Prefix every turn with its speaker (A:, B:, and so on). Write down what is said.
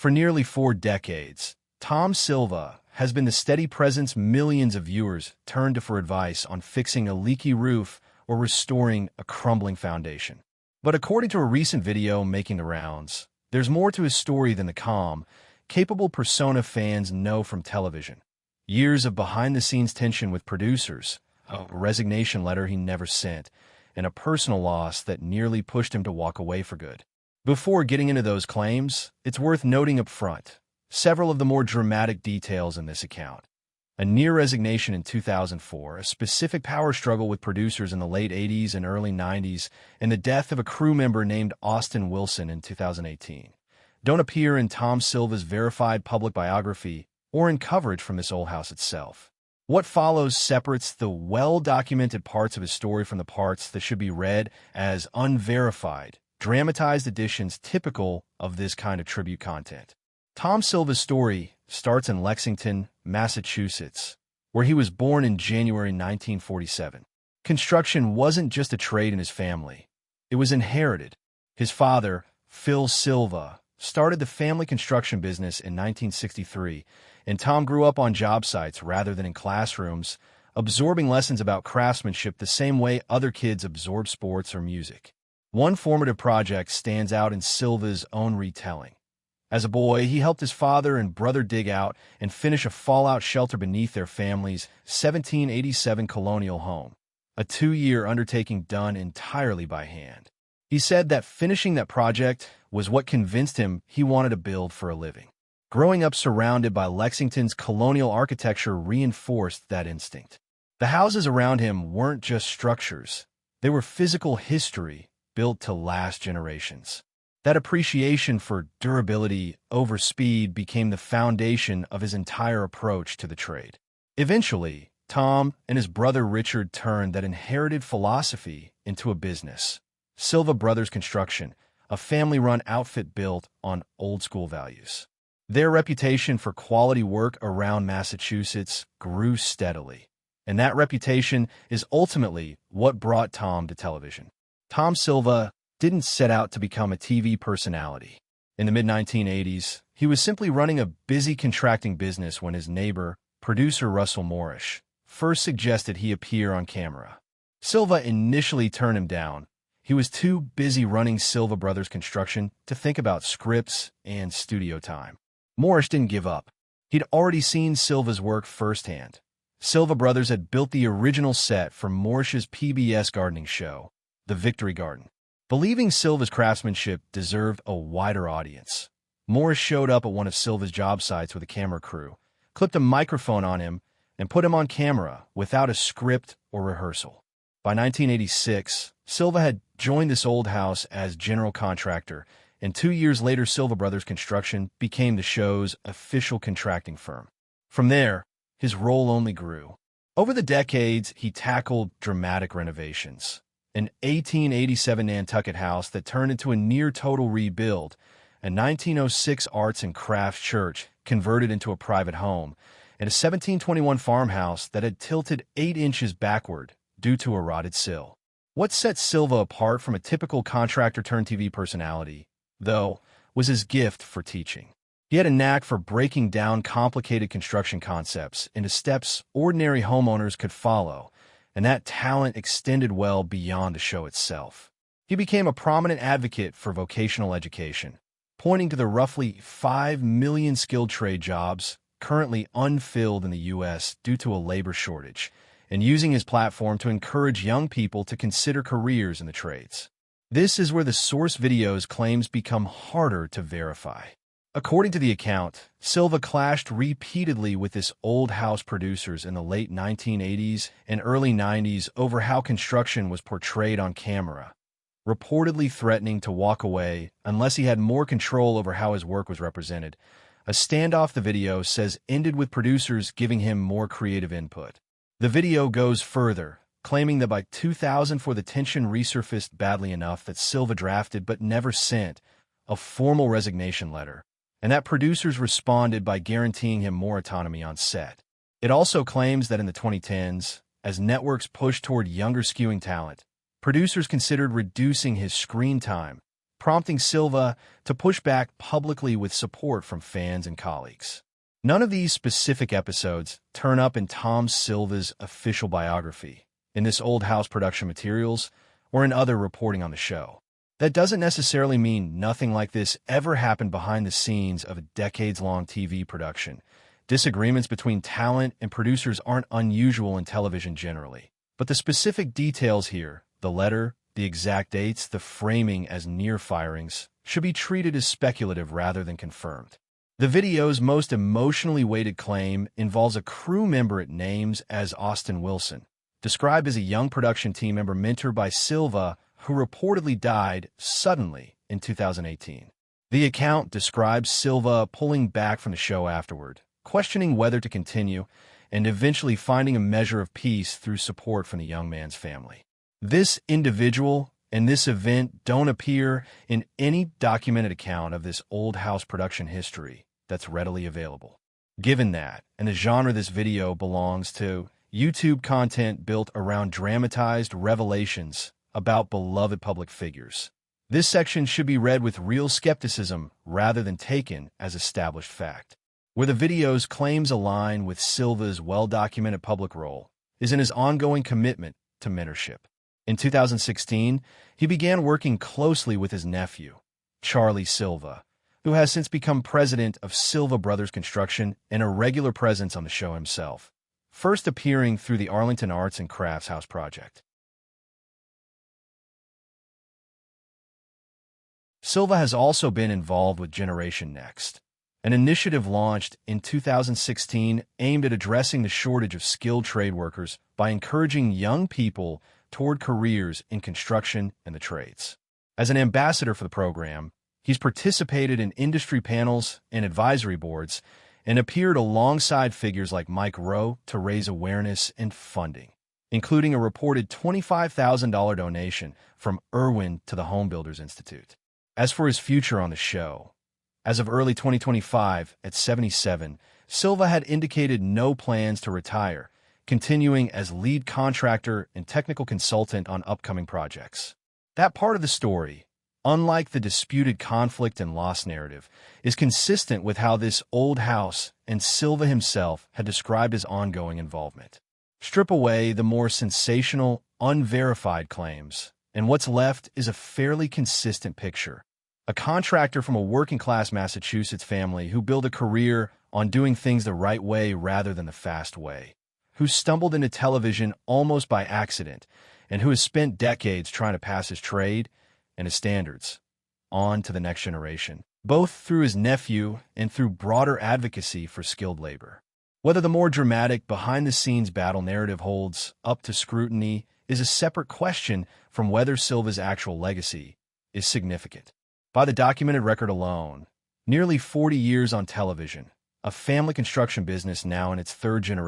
A: For nearly 4 decades, Tom Silva has been the steady presence millions of viewers turn to for advice on fixing a leaky roof or restoring a crumbling foundation. But according to a recent video making the rounds, there's more to his story than the calm, capable persona fans know from television. Years of behind-the-scenes tension with producers, a resignation letter he never sent, and a personal loss that nearly pushed him to walk away for good. Before getting into those claims, it's worth noting up front several of the more dramatic details in this account. A near resignation in 2004, a specific power struggle with producers in the late 80s and early 90s, and the death of a crew member named Austin Wilson in 2018 don't appear in Tom Silva's verified public biography or in coverage from this old house itself. What follows separates the well-documented parts of his story from the parts that should be read as unverified, dramatized editions typical of this kind of tribute content. Tom Silva's story starts in Lexington, Massachusetts, where he was born in January 1947. Construction wasn't just a trade in his family. It was inherited. His father, Phil Silva, started the family construction business in 1963, and Tom grew up on job sites rather than in classrooms, absorbing lessons about craftsmanship the same way other kids absorb sports or music. One formative project stands out in Silva's own retelling. As a boy, he helped his father and brother dig out and finish a fallout shelter beneath their family's 1787 colonial home, a 2-year undertaking done entirely by hand. He said that finishing that project was what convinced him he wanted to build for a living. Growing up surrounded by Lexington's colonial architecture reinforced that instinct. The houses around him weren't just structures. They were physical history built to last generations. That appreciation for durability over speed became the foundation of his entire approach to the trade. Eventually, Tom and his brother Richard turned that inherited philosophy into a business, Silva Brothers Construction, a family-run outfit built on old-school values. Their reputation for quality work around Massachusetts grew steadily, and that reputation is ultimately what brought Tom to television. Tom Silva didn't set out to become a TV personality. In the mid-1980s, he was simply running a busy contracting business when his neighbor, producer Russell Morris, first suggested he appear on camera. Silva initially turned him down. He was too busy running Silva Brothers Construction to think about scripts and studio time. Morris didn't give up. He'd already seen Silva's work firsthand. Silva Brothers had built the original set for Morris's PBS gardening show, The Victory Garden. Believing Silva's craftsmanship deserved a wider audience, Morris showed up at one of Silva's job sites with a camera crew, clipped a microphone on him, and put him on camera without a script or rehearsal. By 1986, Silva had joined this old house as general contractor, and 2 years later Silva Brothers Construction became the show's official contracting firm. From there, his role only grew. Over the decades, he tackled dramatic renovations. An 1887 Nantucket house that turned into a near-total rebuild, a 1906 arts and crafts church converted into a private home, and a 1721 farmhouse that had tilted 8 inches backward due to a rotted sill. What set Silva apart from a typical contractor-turned-TV personality, though, was his gift for teaching. He had a knack for breaking down complicated construction concepts into steps ordinary homeowners could follow, and that talent extended well beyond the show itself. He became a prominent advocate for vocational education, pointing to the roughly 5 million skilled trade jobs currently unfilled in the U.S. due to a labor shortage, and using his platform to encourage young people to consider careers in the trades. This is where the source video's claims become harder to verify. According to the account, Silva clashed repeatedly with his old house producers in the late 1980s and early 90s over how construction was portrayed on camera, reportedly threatening to walk away unless he had more control over how his work was represented. A standoff the video says ended with producers giving him more creative input. The video goes further, claiming that by 2004 the tension resurfaced badly enough that Silva drafted but never sent a formal resignation letter, and that producers responded by guaranteeing him more autonomy on set. It also claims that in the 2010s, as networks pushed toward younger skewing talent, producers considered reducing his screen time, prompting Silva to push back publicly with support from fans and colleagues. None of these specific episodes turn up in Tom Silva's official biography, in this Old House production materials, or in other reporting on the show. That doesn't necessarily mean nothing like this ever happened behind the scenes of a decades-long TV production. Disagreements between talent and producers aren't unusual in television generally. But the specific details here, the letter, the exact dates, the framing as near firings, should be treated as speculative rather than confirmed. The video's most emotionally weighted claim involves a crew member it names as Austin Wilson, described as a young production team member mentored by Silva who reportedly died suddenly in 2018. The account describes Silva pulling back from the show afterward, questioning whether to continue, and eventually finding a measure of peace through support from the young man's family. This individual and this event don't appear in any documented account of this Old House production history that's readily available. Given that, and the genre this video belongs to, YouTube content built around dramatized revelations about beloved public figures, this section should be read with real skepticism rather than taken as established fact. Where the video's claims align with Silva's well-documented public role is in his ongoing commitment to mentorship. In 2016, he began working closely with his nephew, Charlie Silva, who has since become president of Silva Brothers Construction and a regular presence on the show himself, first appearing through the Arlington Arts and Crafts House project. Silva has also been involved with Generation Next, an initiative launched in 2016 aimed at addressing the shortage of skilled trade workers by encouraging young people toward careers in construction and the trades. As an ambassador for the program, he's participated in industry panels and advisory boards and appeared alongside figures like Mike Rowe to raise awareness and funding, including a reported $25,000 donation from Irwin to the Home Builders Institute. As for his future on the show, as of early 2025, at 77, Silva had indicated no plans to retire, continuing as lead contractor and technical consultant on upcoming projects. That part of the story, unlike the disputed conflict and loss narrative, is consistent with how this Old House and Silva himself had described his ongoing involvement. Strip away the more sensational, unverified claims, and what's left is a fairly consistent picture. A contractor from a working-class Massachusetts family who built a career on doing things the right way rather than the fast way, who stumbled into television almost by accident, and who has spent decades trying to pass his trade and his standards on to the next generation, both through his nephew and through broader advocacy for skilled labor. Whether the more dramatic behind-the-scenes battle narrative holds up to scrutiny is a separate question from whether Silva's actual legacy is significant. By the documented record alone, nearly 40 years on television, a family construction business now in its third generation,